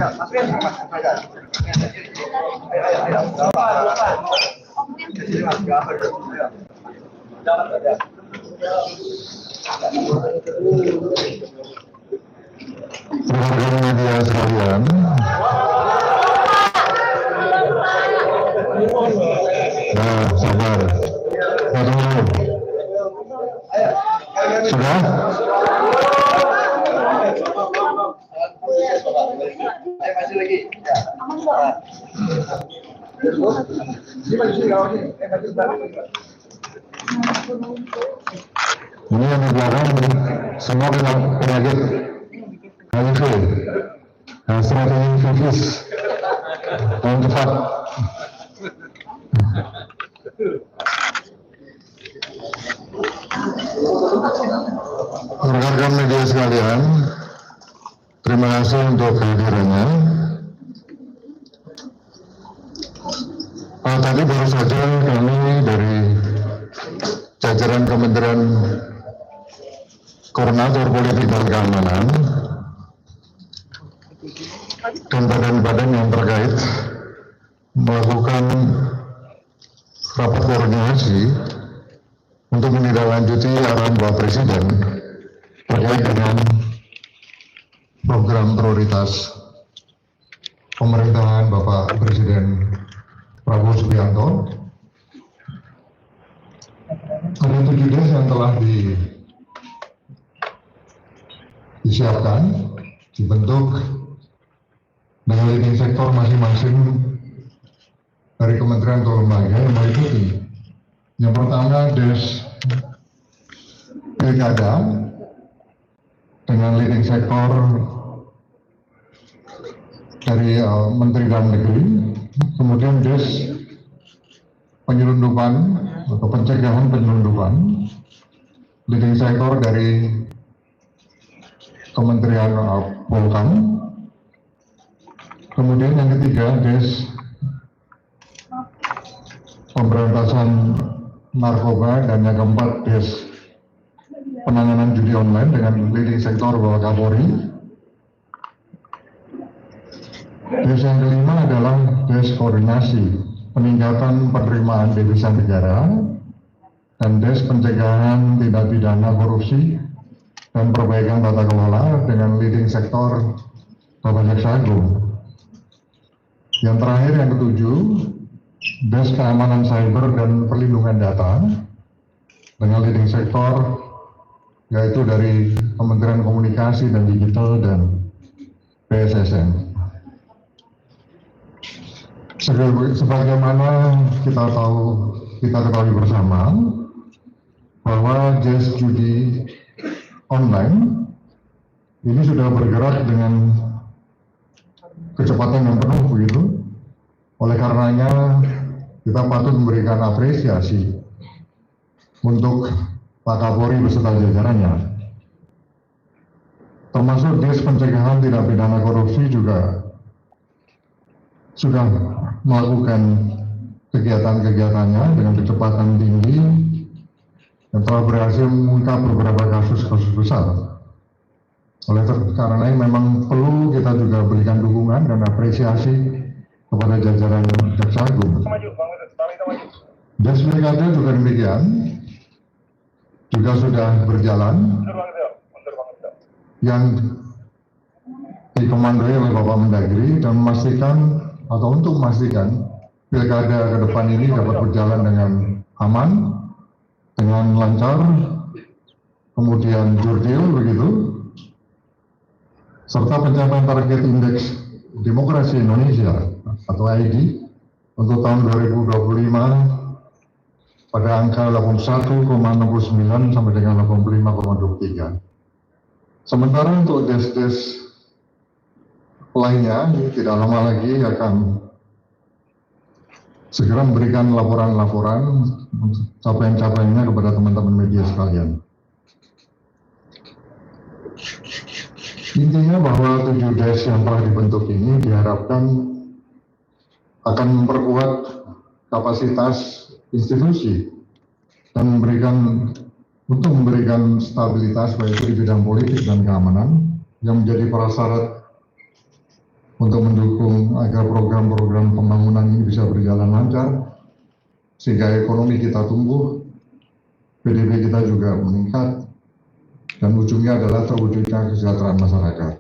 Rekan media sekalian, sabar. Sudah? Masih lagi. Ini yang di belakang semua kena penyakit HIV, strategi dan cepat. Rekan media sekalian, terima kasih untuk kehadirannya. Tadi baru saja kami dari jajaran Kementerian Koordinator Politik dan Keamanan dan badan-badan yang terkait melakukan rapat koordinasi untuk menindaklanjuti arahan Bapak Presiden terkait dengan program prioritas pemerintahan Bapak Presiden Prabowo Subianto. Ada 7 des yang telah disiapkan, dibentuk dengan leading sektor masing-masing dari kementerian atau lembaga yang meliputi. Yang pertama des pilkada dengan leading sektor dari Menteri Dalam Negeri, kemudian des penyelundupan atau pencegahan penyelundupan, leading sektor dari Kementerian Polhukam. Kemudian yang ketiga des pemberantasan narkoba, dan yang keempat des penanganan judi online dengan leading sektor Bapak Kapolri. Des yang kelima adalah des koordinasi peningkatan penerimaan devisa negara dan des pencegahan tindak pidana korupsi dan perbaikan tata kelola dengan leading sektor Bapak Jaksa Agung. Yang terakhir yang ketujuh, des keamanan cyber dan perlindungan data dengan leading sektor yaitu dari Kementerian Komunikasi dan Digital dan BSSN. Sebagaimana kita ketahui bersama bahwa jazz judi online ini sudah bergerak dengan kecepatan yang penuh begitu. Oleh karenanya kita patut memberikan apresiasi untuk Pak Kapolri beserta jajarannya. Termasuk des pencegahan tindak pidana korupsi juga sudah melakukan kegiatan-kegiatannya dengan kecepatan tinggi dan telah berhasil mengungkap beberapa kasus-kasus besar. Oleh karena ini memang perlu kita juga berikan dukungan dan apresiasi kepada jajaran Jaksa Agung. Des pilkada juga demikian, juga sudah berjalan, yang dikomandoi oleh Bapak Mendagri dan memastikan atau untuk memastikan pilkada ke depan ini dapat berjalan dengan aman, dengan lancar, kemudian jurdil begitu, serta pencapaian target indeks demokrasi Indonesia atau ID untuk tahun 2025 pada angka 81,69 sampai dengan 85,23. Sementara untuk des-des lainnya tidak lama lagi akan segera memberikan laporan-laporan capaian-capaiannya kepada teman-teman media sekalian. Intinya bahwa 7 des yang telah dibentuk ini diharapkan akan memperkuat kapasitas institusi dan memberikan stabilitas baik di bidang politik dan keamanan yang menjadi prasyarat untuk mendukung agar program-program pembangunan ini bisa berjalan lancar, sehingga ekonomi kita tumbuh, PDB kita juga meningkat, dan ujungnya adalah terwujudnya kesejahteraan masyarakat.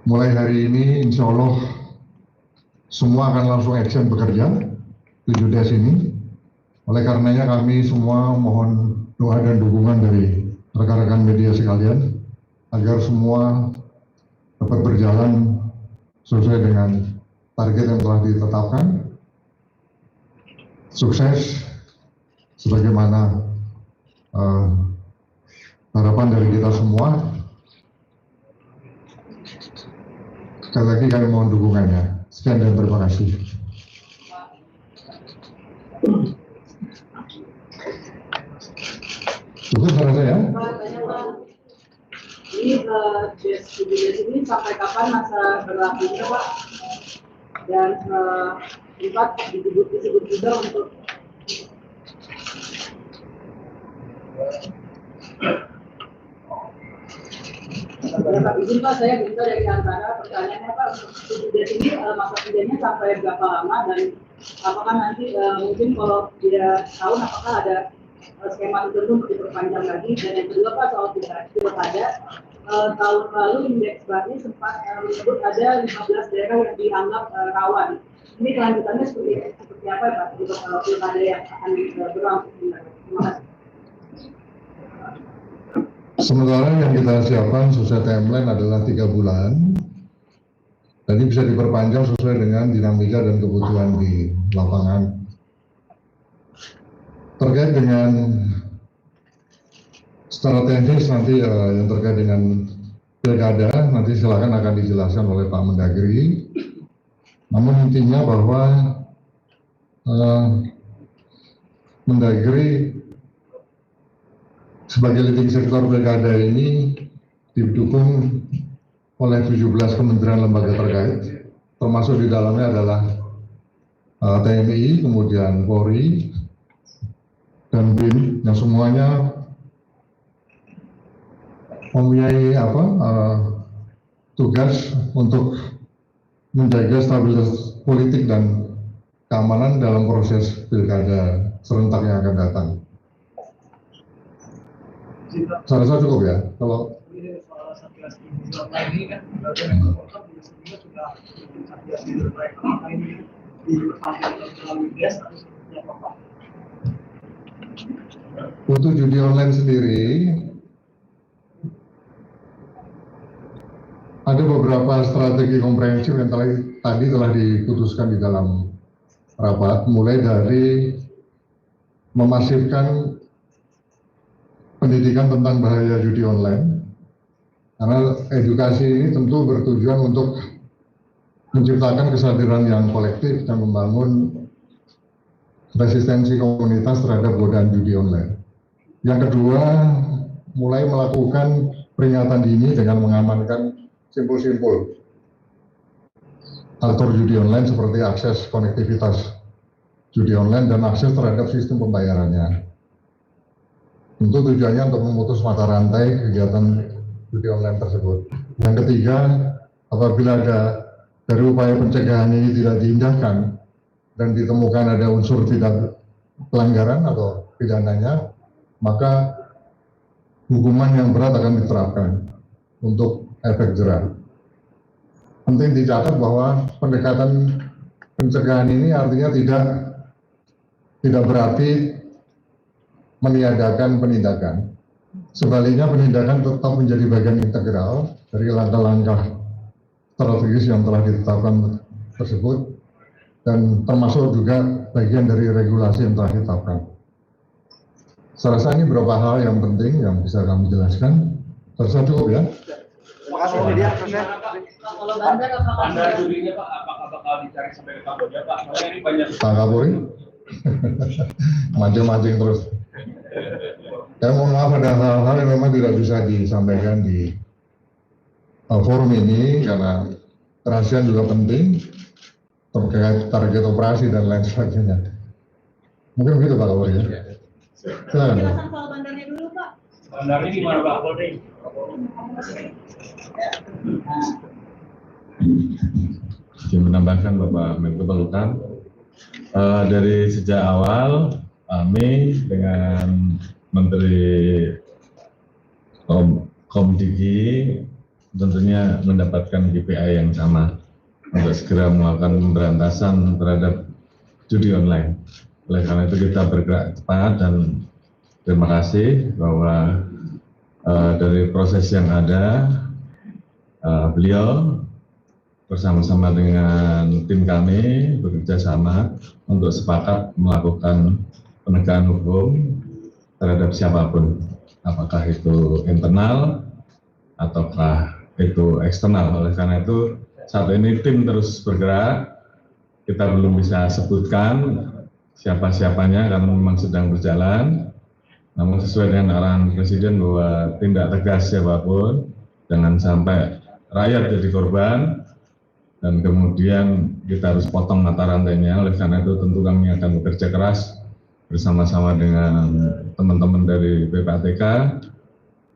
Mulai hari ini, insya Allah, semua akan langsung action bekerja 7 des ini. Oleh karenanya kami semua mohon doa dan dukungan dari rekan-rekan media sekalian agar semua dapat berjalan sesuai dengan target yang telah ditetapkan. Sukses sebagaimana harapan dari kita semua. Sekali lagi kami mohon dukungannya. Sekian dan terima kasih. Cukup suara saya? Ini des ini sampai kapan masa berlakunya, Pak? Dan disebut juga untuk berapa izin, Pak? Saya minta dari antara pertanyaannya, Pak, untuk des ini masa kerjanya sampai berapa lama, dan apakah nanti mungkin kalau tidak tahun apakah ada skema tertentu untuk diperpanjang lagi. Dan yang kedua, Pak, soal pilkada, tahun lalu indeks Bani sempat menyebut ada 15 daerah yang dianggap rawan. Ini kelanjutannya seperti apa, Pak, untuk pilkada yang akan berlangsung? Terima kasih. Sementara yang kita siapkan sesuai timeline adalah 3 bulan. Jadi bisa diperpanjang sesuai dengan dinamika dan kebutuhan di lapangan. Terkait dengan strategis nanti yang terkait dengan pilkada, nanti silakan akan dijelaskan oleh Pak Mendagri. Namun intinya bahwa Mendagri sebagai leading sektor pilkada ini didukung oleh 17 kementerian lembaga terkait, termasuk di dalamnya adalah TNI, kemudian Polri, dan BIN, yang semuanya mempunyai tugas untuk menjaga stabilitas politik dan keamanan dalam proses pilkada serentak yang akan datang. Saya rasa cukup ya. Kalau untuk judi online sendiri, ada beberapa strategi komprehensif yang tadi telah diputuskan di dalam rapat, mulai dari memasifkan pendidikan tentang bahaya judi online, karena edukasi ini tentu bertujuan untuk menciptakan kesadaran yang kolektif dan membangun resistensi komunitas terhadap godaan judi online. Yang kedua, mulai melakukan peringatan dini dengan mengamankan simpul-simpul aktor judi online seperti akses konektivitas judi online dan akses terhadap sistem pembayarannya. Tentu tujuannya untuk memutus mata rantai kegiatan judi online tersebut. Yang ketiga, apabila ada dari upaya pencegahan ini tidak diindahkan dan ditemukan ada unsur tidak pelanggaran atau pidananya, maka hukuman yang berat akan diterapkan untuk efek jerah. Penting dicatat bahwa pendekatan pencegahan ini artinya tidak berarti meniadakan penindakan. Sebaliknya, penindakan tetap menjadi bagian integral dari langkah-langkah strategis yang telah ditetapkan tersebut, dan termasuk juga bagian dari regulasi yang telah ditetapkan. Saya rasa ini beberapa hal yang penting yang bisa kami jelaskan. Saya rasa cukup ya. Terima kasih media. Kalau bandar judinya, Pak, apakah bakal dicari sampai ke Kamboja, Pak? Soalnya ini banyak. Pak Kapolri, mancing-mancing terus. Saya mohon maaf, ada hal-hal yang memang tidak bisa disampaikan di forum ini karena kerahasiaan juga penting terkait target operasi dan lain sebagainya. Mungkin begitu Pak Kapolri ya. Silakan. penjelasan soal bandarnya dulu, Pak. Bandarnya di mana, Pak? Izin menambahkan Bapak Menko Polhukam, dari sejak awal kami dengan Menteri Komdigi tentunya mendapatkan KPI yang sama untuk segera melakukan pemberantasan terhadap judi online. Oleh karena itu kita bergerak cepat dan terima kasih bahwa dari proses yang ada beliau bersama-sama dengan tim kami bekerja sama untuk sepakat melakukan penegakan hukum terhadap siapapun, apakah itu internal ataukah itu eksternal. Oleh karena itu saat ini tim terus bergerak, kita belum bisa sebutkan siapa-siapanya karena memang sedang berjalan, namun sesuai dengan arahan Presiden bahwa tindak tegas siapapun, jangan sampai rakyat jadi korban, dan kemudian kita harus potong mata rantainya. Oleh karena itu tentu kami akan bekerja keras bersama-sama dengan teman-teman dari PPATK,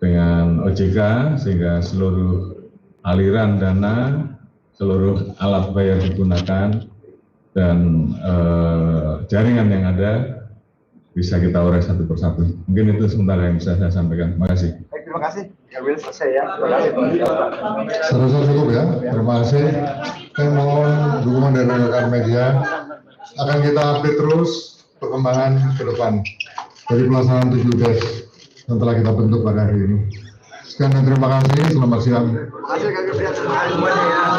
dengan OJK, sehingga seluruh aliran dana, seluruh alat bayar digunakan, dan jaringan yang ada bisa kita urai satu persatu. Mungkin itu sementara yang bisa saya sampaikan. Terima kasih. Baik, terima kasih. Ya, Will, selesai ya. Terima kasih. Saya rasa cukup ya. Terima kasih. Saya mohon dukungan dari rekan media. Akan kita update terus perkembangan ke depan dari pelaksanaan 7 yang telah kita bentuk pada hari ini. Sekian dan terima kasih. Selamat siang. Terima kasih Kak Gabriel. Terima kasih semuanya ya.